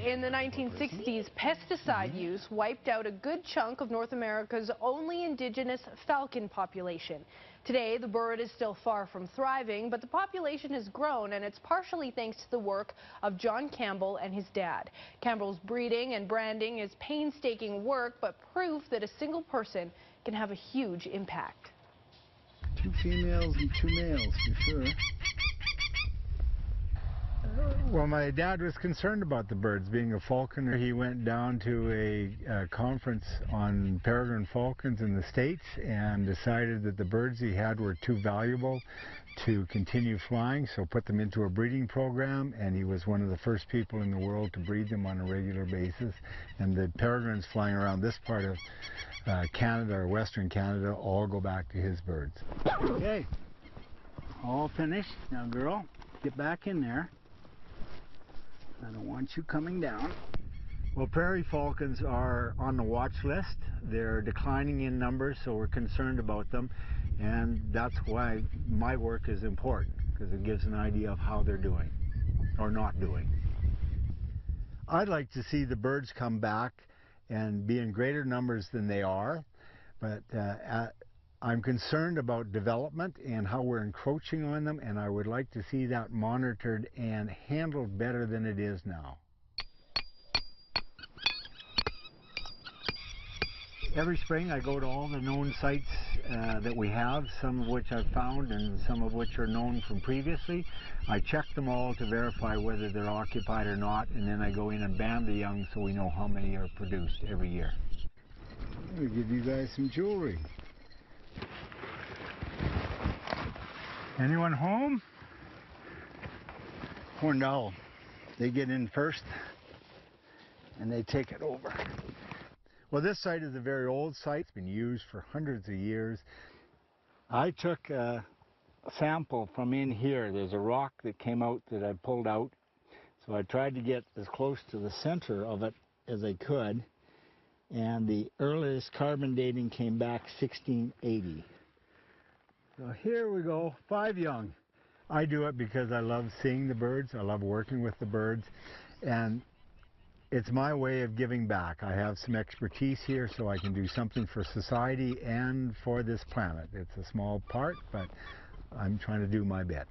In the 1960s, pesticide use wiped out a good chunk of North America's only indigenous falcon population. Today, the bird is still far from thriving, but the population has grown, and it's partially thanks to the work of John Campbell and his dad. Campbell's breeding and branding is painstaking work, but proof that a single person can have a huge impact. 2 females and 2 males, for sure. Well, my dad was concerned about the birds. Being a falconer, he went down to a conference on peregrine falcons in the States and decided that the birds he had were too valuable to continue flying, so put them into a breeding program, and he was one of the first people in the world to breed them on a regular basis. And the peregrines flying around this part of Canada, or Western Canada, all go back to his birds. Okay, all finished. Now, girl, get back in there. I don't want you coming down. Well, prairie falcons are on the watch list. They're declining in numbers, so we're concerned about them, and that's why my work is important, because it gives an idea of how they're doing or not doing. I'd like to see the birds come back and be in greater numbers than they are, but I'm concerned about development and how we're encroaching on them, and I would like to see that monitored and handled better than it is now. Every spring I go to all the known sites that we have, some of which I've found and some of which are known from previously. I check them all to verify whether they're occupied or not, and then I go in and band the young so we know how many are produced every year. I'll give you guys some jewelry. Anyone home? Horned owl. They get in first and they take it over. Well, this site is a very old site. It's been used for hundreds of years. I took a sample from in here. There's a rock that came out that I pulled out. So I tried to get as close to the center of it as I could. And the earliest carbon dating came back 1680. So here we go, 5 young. I do it because I love seeing the birds. I love working with the birds. And it's my way of giving back. I have some expertise here, so I can do something for society and for this planet. It's a small part, but I'm trying to do my bit.